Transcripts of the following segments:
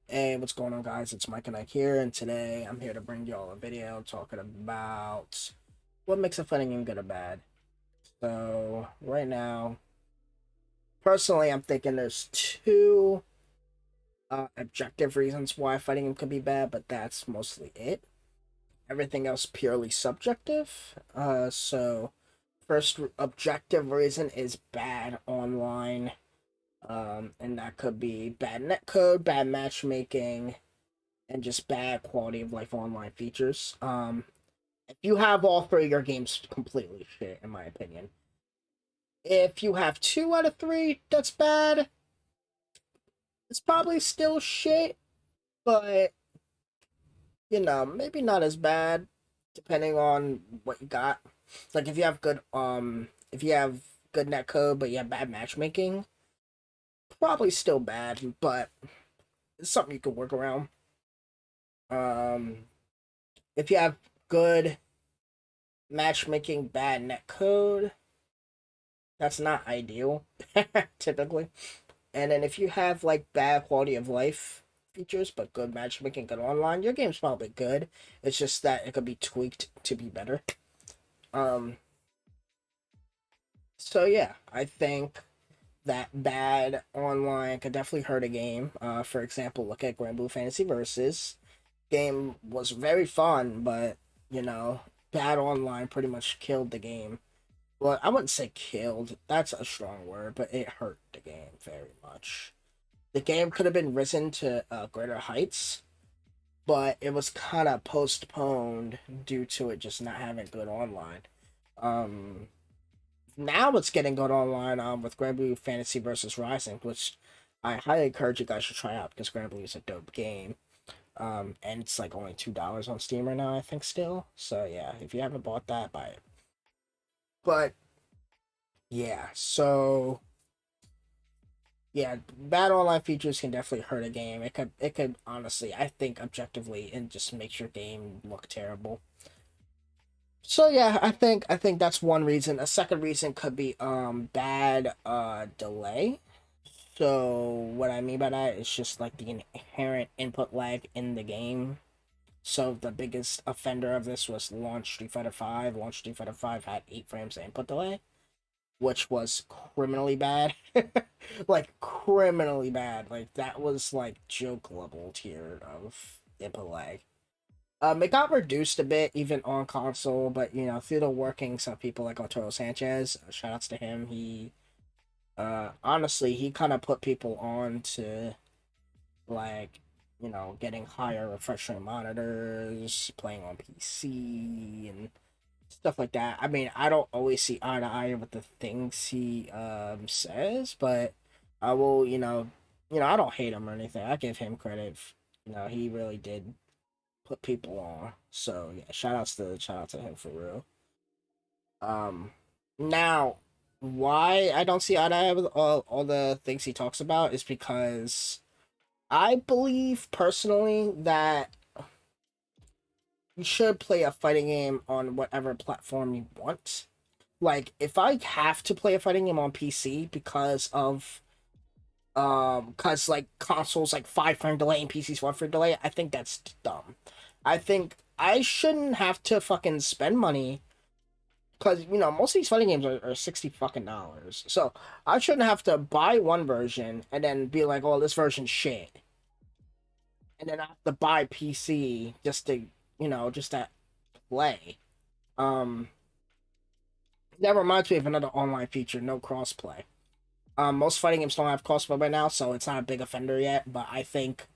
Hey, what's going on, guys? It's Mike and Ike here, and today I'm here to bring y'all a video talking about what makes a fighting game good or bad. So, right now, personally, I'm thinking there's two objective reasons why a fighting game could be bad, but that's mostly it. Everything else purely subjective. First objective reason is bad online, and that could be bad netcode, bad matchmaking, and just bad quality of life online features. If you have all three, your game's completely shit, in my opinion. If you have two out of three, that's bad. It's probably still shit, but maybe not as bad, depending on what you got. Like if you have good netcode but you have bad matchmaking, probably still bad, but it's something you can work around. Um, if you have good matchmaking, bad netcode, that's not ideal, typically. And then if you have like bad quality of life features but good matchmaking, good online, your game's probably good. It's just that it could be tweaked to be better. Um, so yeah, I think that bad online could definitely hurt a game. For example, look at Grand Blue Fantasy Versus. Game was very fun, but you know, bad online pretty much killed the game. Well, I wouldn't say killed. That's a strong word, but it hurt the game very much. The game could have been risen to greater heights, but it was kind of postponed due to it just not having good online. Um, Now it's getting good online with Grand Blue Fantasy versus Rising, which I highly encourage you guys to try out because Grand Blue is a dope game. And it's like only $2 on Steam right now, I think still. So yeah, if you haven't bought that, buy it. But yeah, so yeah, bad online features can definitely hurt a game. It could honestly, I think objectively, and just makes your game look terrible. So yeah, I think that's one reason. A second reason could be bad delay. So what I mean by that is just like the inherent input lag in the game. So the biggest offender of this was launch Street Fighter Five. Launch Street Fighter Five had 8 frames of input delay, which was criminally bad. Like criminally bad. Like that was like joke level tier of input lag. It got reduced a bit even on console, but through the workings of people like Arturo Sanchez, shout outs to him. He honestly he kind of put people on to like getting higher refresh rate monitors, playing on PC and stuff like that. I mean, I don't always see eye to eye with the things he says, but I will, I don't hate him or anything. I give him credit. He really did put people on. So yeah, shout out to him for real. Um, Now why I don't see eye to eye with all the things he talks about is because I believe personally that you should play a fighting game on whatever platform you want. Like if I have to play a fighting game on PC because like consoles like 5 frame delay and PC's 1 frame delay, I think that's dumb. I think I shouldn't have to fucking spend money because most of these fighting games are 60 fucking dollars. So I shouldn't have to buy one version and then be like, oh, this version's shit, and then I have to buy PC just to just to play. Um, that reminds me of another online feature: no crossplay. Most fighting games don't have crossplay right now, so it's not a big offender yet. But I think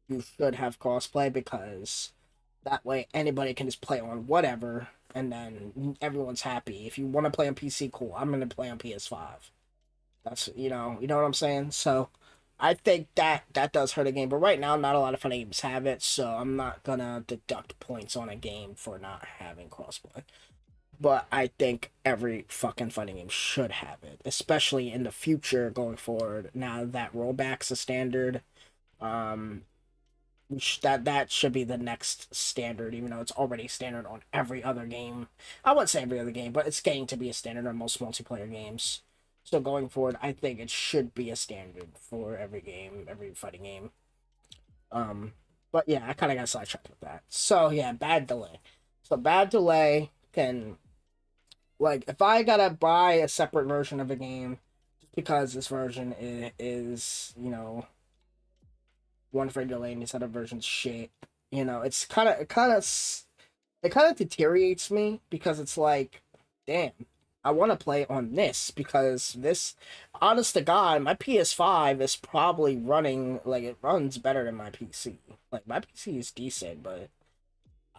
you should have crossplay because that way anybody can just play on whatever, and then everyone's happy. If you want to play on PC, cool. I'm gonna play on PS5. That's you know what I'm saying. So I think that does hurt a game, but right now not a lot of fighting games have it, so I'm not gonna deduct points on a game for not having crossplay. But I think every fucking fighting game should have it, especially in the future going forward. Now that rollback's a standard, um, that should be the next standard, even though it's already standard on every other game. I wouldn't say every other game, but it's getting to be a standard on most multiplayer games. So going forward, I think it should be a standard for every game, every fighting game. Um, but yeah, I kind of got sidetracked with that. So yeah, bad delay. So bad delay can, like, if I gotta buy a separate version of a game just because this version is one frame delay and this other version's shit. It's it kind of deteriorates me because it's like, damn, I want to play on this because this, honest to God, my PS5 is probably running, like, it runs better than my PC. Like, my PC is decent, but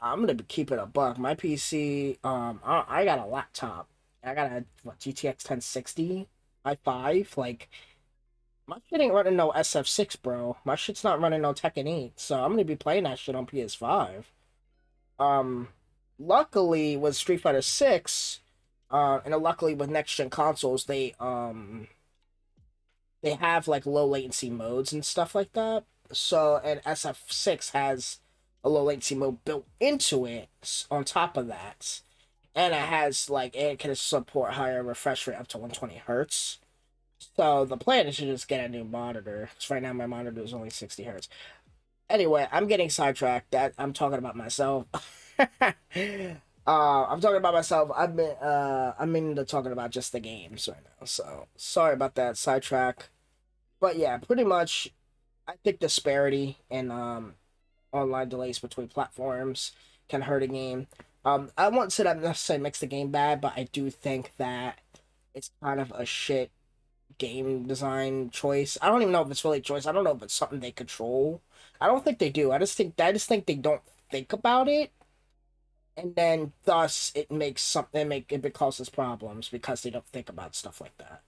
I'm gonna be keeping a buck. My PC, I got a laptop. I got a GTX 1060 i5. Like, my shit ain't running no SF6, bro. My shit's not running no Tekken 8. So I'm gonna be playing that shit on PS5. Um, Luckily with Street Fighter 6, and luckily with next gen consoles, they have like low latency modes and stuff like that. So, and SF6 has a low latency mode built into it on top of that. And it has like it can support higher refresh rate up to 120 hertz. So the plan is to just get a new monitor. Because right now my monitor is only 60 hertz. Anyway, I'm getting sidetracked. That I'm talking about myself. I'm talking about myself. I'm into talking about just the games right now. So sorry about that sidetrack. But yeah, pretty much, I think disparity in online delays between platforms can hurt a game. I won't say that necessarily makes the game bad, but I do think that it's kind of a shit game design choice. I don't even know if it's really a choice. I don't know if it's something they control. I don't think they do. I just think they don't think about it, and then thus it makes something make it causes problems because they don't think about stuff like that.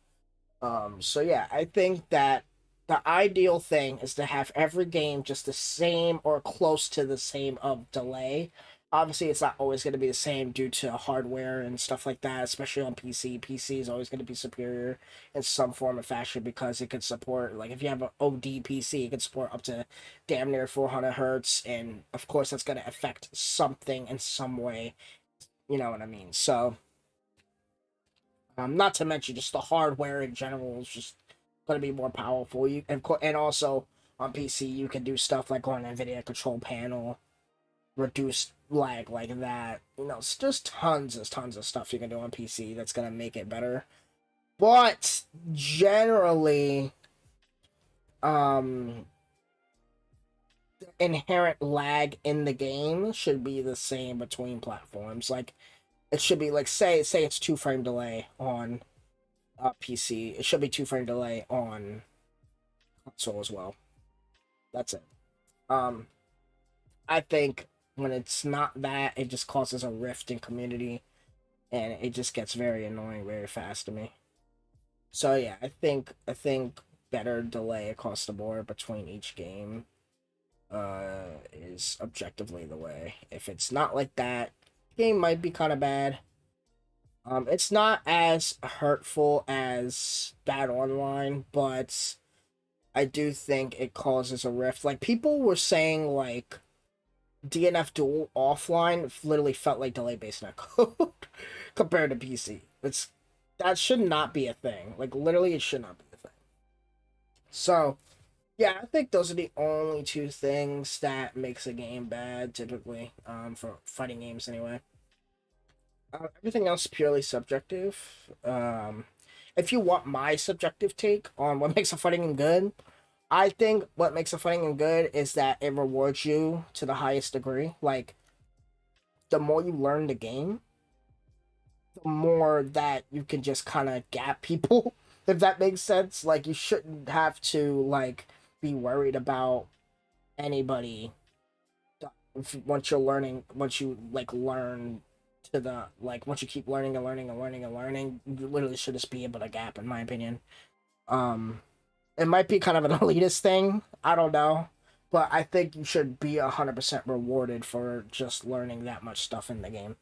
So yeah, I think that the ideal thing is to have every game just the same or close to the same of delay. Obviously, it's not always going to be the same due to hardware and stuff like that, especially on PC. PC is always going to be superior in some form or fashion because it could support, like, if you have an OD PC, it could support up to damn near 400 hertz, and of course, that's going to affect something in some way. You know what I mean? So, not to mention just the hardware in general is just going to be more powerful. And also on PC you can do stuff like on NVIDIA control panel, reduce lag like that. It's just tons of stuff you can do on PC that's going to make it better. But generally, um, the inherent lag in the game should be the same between platforms. Like, it should be like, say it's 2 frame delay on PC. It should be 2 frame delay on console as well. That's it. Um, I think when it's not that, it just causes a rift in community, and it just gets very annoying very fast to me. So yeah, I think better delay across the board between each game is objectively the way. If it's not like that, game might be kind of bad. It's not as hurtful as bad online, but I do think it causes a rift. Like, people were saying, like, DNF Duel offline literally felt like delay based netcode compared to PC. That should not be a thing. Like, literally, it should not be a thing. So yeah, I think those are the only two things that makes a game bad typically. For fighting games anyway. Everything else purely subjective. If you want my subjective take on what makes a fighting game good, I think what makes a fighting game good is that it rewards you to the highest degree. Like, the more you learn the game, the more that you can just kind of gap people, if that makes sense. Like, you shouldn't have to, like, be worried about anybody once you, like, learn to the, like, once you keep learning and learning and learning and learning, you literally should just be able to gap, in my opinion. Um, it might be kind of an elitist thing. I don't know. But I think you should be 100% rewarded for just learning that much stuff in the game.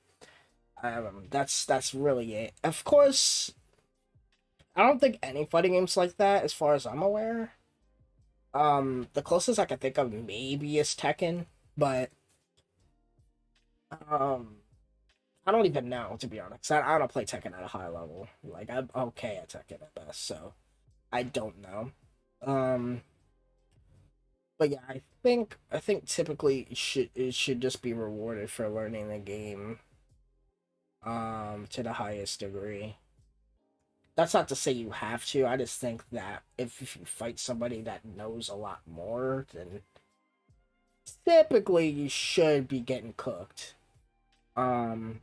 That's really it. Of course, I don't think any fighting games like that, as far as I'm aware. The closest I can think of maybe is Tekken, but um, I don't even know, to be honest. I don't play Tekken at a high level. Like, I'm okay at Tekken at best, so I don't know. Um, But yeah, I think typically it should just be rewarded for learning the game to the highest degree. That's not to say you have to. I just think that if you fight somebody that knows a lot more, then typically you should be getting cooked. Um,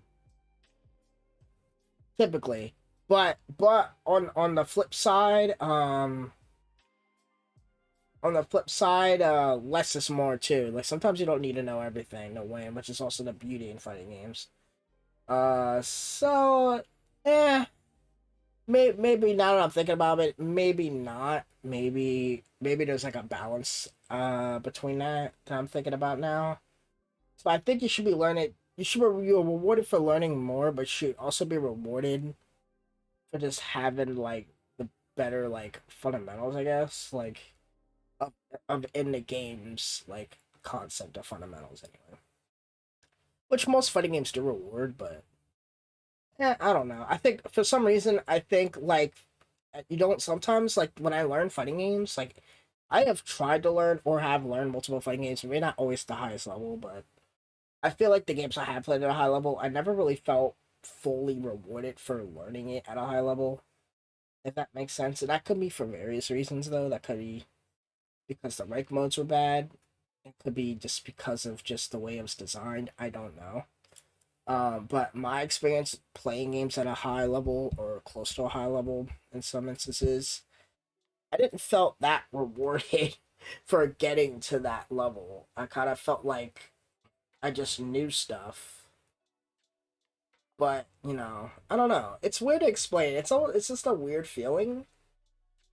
typically, but on the flip side, less is more too. Like sometimes you don't need to know everything to win, which is also the beauty in fighting games. So eh, maybe now that I'm thinking about it, maybe not. Maybe there's like a balance between that I'm thinking about now. So I think you should be learning. You're rewarded for learning more, but should also be rewarded for just having like the better like fundamentals, I guess, like of, of in the game's like concept of fundamentals anyway. Which most fighting games do reward, but I don't know. I think for some reason I think like you don't sometimes like when I learn fighting games, like I have tried to learn or have learned multiple fighting games, maybe not always the highest level, but I feel like the games I have played at a high level, I never really felt fully rewarded for learning it at a high level, if that makes sense. And that could be for various reasons, though. That could be because the rank modes were bad. It could be just because of just the way it was designed. I don't know. But my experience playing games at a high level or close to a high level in some instances, I didn't felt that rewarded for getting to that level. I kind of felt like I just knew stuff, but I don't know. It's weird to explain. It's just a weird feeling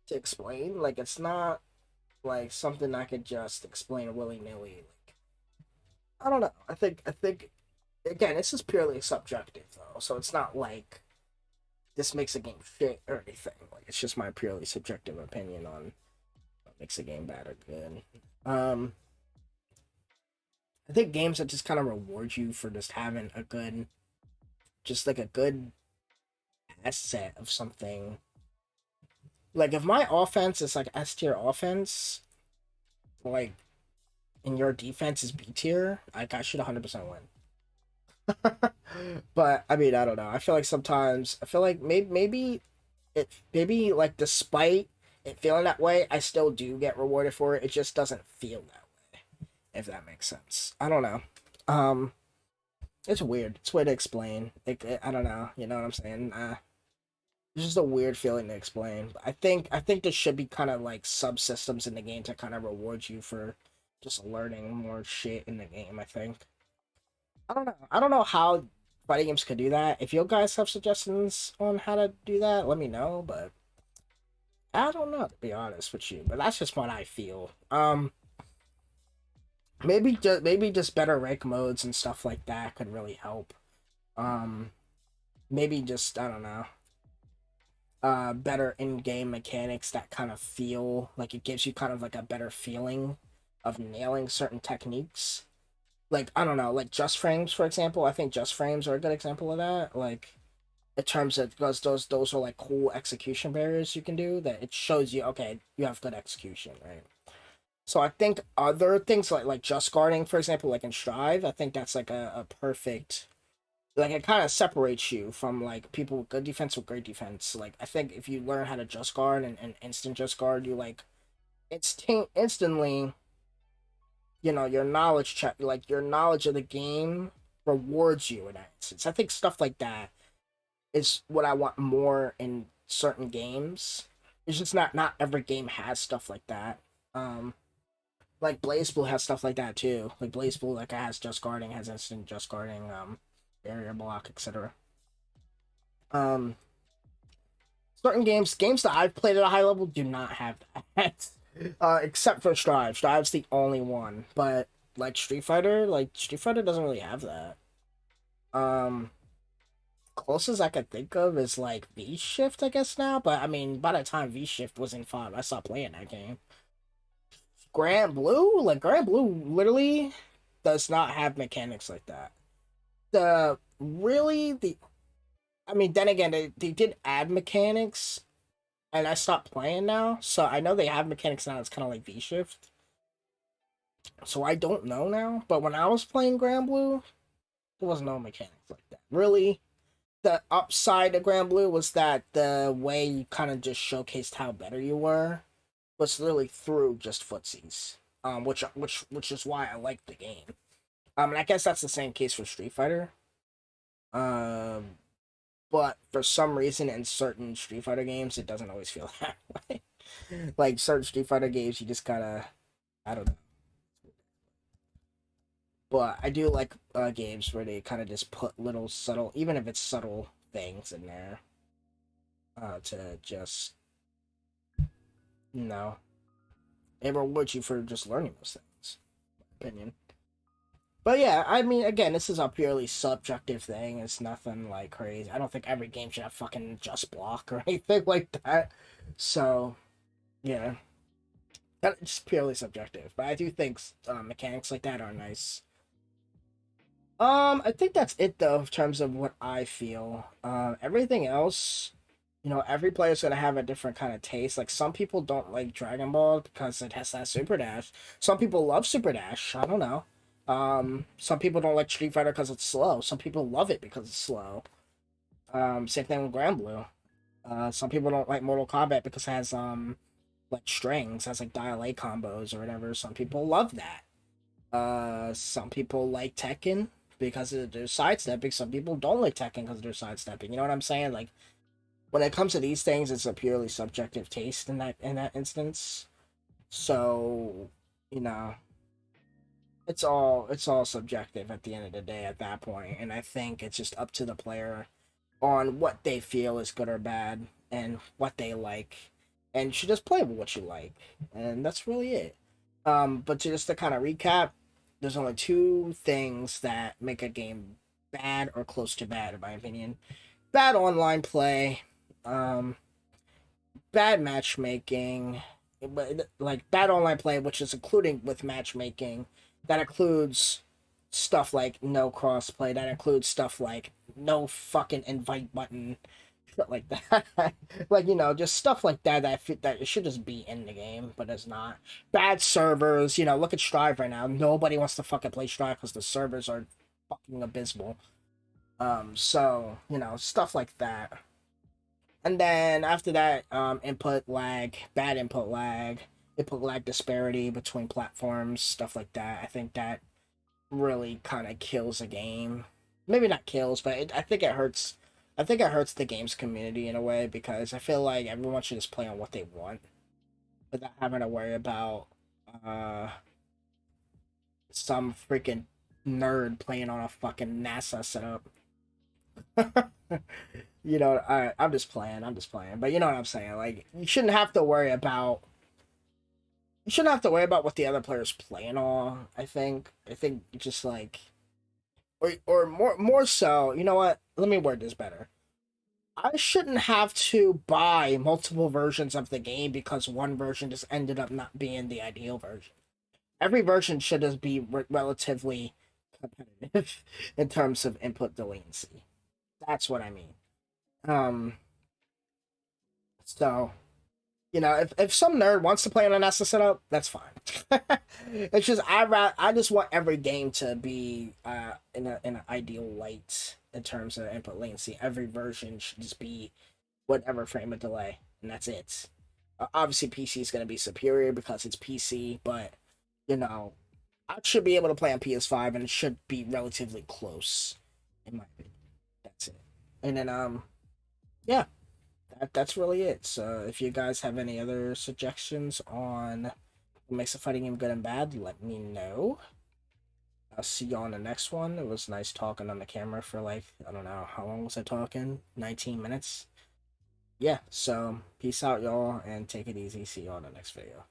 to explain. Like it's not like something I could just explain willy nilly. Like I don't know. I think again, this is purely subjective though, so it's not like this makes a game shit or anything. Like it's just my purely subjective opinion on what makes a game bad or good. Um, I think games that just kind of reward you for just having a good, just like a good asset of something. Like if my offense is like S tier offense, like and your defense is B tier, like I should 100% win. But I mean, I don't know. I feel like sometimes I feel like maybe like despite it feeling that way, I still do get rewarded for it. It just doesn't feel that way, if that makes sense. I don't know. Um, it's weird. It's weird to explain. I don't know. You know what I'm saying? It's just a weird feeling to explain. I think there should be kind of like subsystems in the game to kind of reward you for just learning more shit in the game. I think. I don't know. I don't know how fighting games could do that. If you guys have suggestions on how to do that, let me know. But I don't know to be honest with you. But that's just what I feel. Maybe just better rank modes and stuff like that could really help. Um, maybe just I don't know. Better in-game mechanics that kind of feel like it gives you kind of like a better feeling of nailing certain techniques. Like I don't know, like just frames for example. I think just frames are a good example of that. Like in terms of because those are like cool execution barriers you can do that it shows you okay you have good execution, right? So I think other things like just guarding for example like in Strive, I think that's like a perfect like it kind of separates you from like people with good defense with great defense. Like I think if you learn how to just guard and instant just guard, you like instantly your knowledge check like your knowledge of the game rewards you in that instance. I think stuff like that is what I want more in certain games. It's just not every game has stuff like that. Um, like Blaze Blue has stuff like that too. Like Blaze Blue like has just guarding, has instant just guarding, barrier block, etc. Um, certain games that I've played at a high level do not have that. Except for Strive. Strive's the only one. But like Street Fighter doesn't really have that. Um, closest I could think of is like V Shift, I guess now. But I mean, by the time V Shift was in five, I stopped playing that game. Grand Blue, literally does not have mechanics like that. The really the I mean, then again, they did add mechanics, and I stopped playing now, so I know they have mechanics now. It's kind of like V Shift. So I don't know now. But when I was playing Grand Blue, there was no mechanics like that. Really, the upside of Grand Blue was that the way you kind of just showcased how better you were was literally through just footsies. Which is why I like the game. And I guess that's the same case for Street Fighter. Um, but for some reason, in certain Street Fighter games, it doesn't always feel that way. Like certain Street Fighter games, you just gotta, I don't know. But I do like games where they kind of just put little subtle, even if it's subtle things in there, to just, you know, it rewards you for just learning those things. In my opinion. But yeah, I mean, again, this is a purely subjective thing. It's nothing like crazy. I don't think every game should have fucking just block or anything like that. So yeah, it's purely subjective. But I do think mechanics like that are nice. I think that's it though in terms of what I feel. Everything else, every player's gonna have a different kind of taste. Like some people don't like Dragon Ball because it has that Super Dash. Some people love Super Dash. I don't know. Some people don't like Street Fighter because it's slow. Some people love it because it's slow. Same thing with Grand Blue. Some people don't like Mortal Kombat because it has like strings, has like dial A combos or whatever. Some people love that. Some people like Tekken because of their sidestepping. Some people don't like Tekken because of their sidestepping. You know what I'm saying? Like when it comes to these things, it's a purely subjective taste in that instance. So, you know, it's all subjective at the end of the day at that point, and I think it's just up to the player on what they feel is good or bad and what they like, and you should just play with what you like, and that's really it. But just to kind of recap, there's only two things that make a game bad or close to bad, in my opinion: bad online play, um, bad matchmaking, but like bad online play, which is including with matchmaking, that includes stuff like no crossplay, that includes stuff like no fucking invite button, shit like that. Like just stuff like that that it should just be in the game, but it's not. Bad servers, look at Strive right now. Nobody wants to fucking play Strive because the servers are fucking abysmal. So stuff like that. And then after that, input lag, bad input lag disparity between platforms, stuff like that. I think that really kind of kills a game. Maybe not kills, but I think it hurts. I think it hurts the game's community in a way because I feel like everyone should just play on what they want without having to worry about uh some freaking nerd playing on a fucking NASA setup. I'm just playing. I'm just playing. But you know what I'm saying? Like, you shouldn't have to worry about what the other players playing on. I think just like, or more so. You know what? Let me word this better. I shouldn't have to buy multiple versions of the game because one version just ended up not being the ideal version. Every version should just be relatively competitive in terms of input delinquency. That's what I mean. Um, so if some nerd wants to play on a NASA setup, that's fine. It's just I just want every game to be in an ideal light in terms of input latency. Every version should just be whatever frame of delay, and that's it. Obviously, PC is going to be superior because it's PC, but you know I should be able to play on PS5, and it should be relatively close, in my opinion. That's it. And then yeah, that's really it. So if you guys have any other suggestions on what makes a fighting game good and bad, let me know. I'll see you on the next one. It was nice talking on the camera for like, I don't know, how long was I talking? 19 minutes? Yeah, so peace out, y'all, and take it easy. See you on the next video.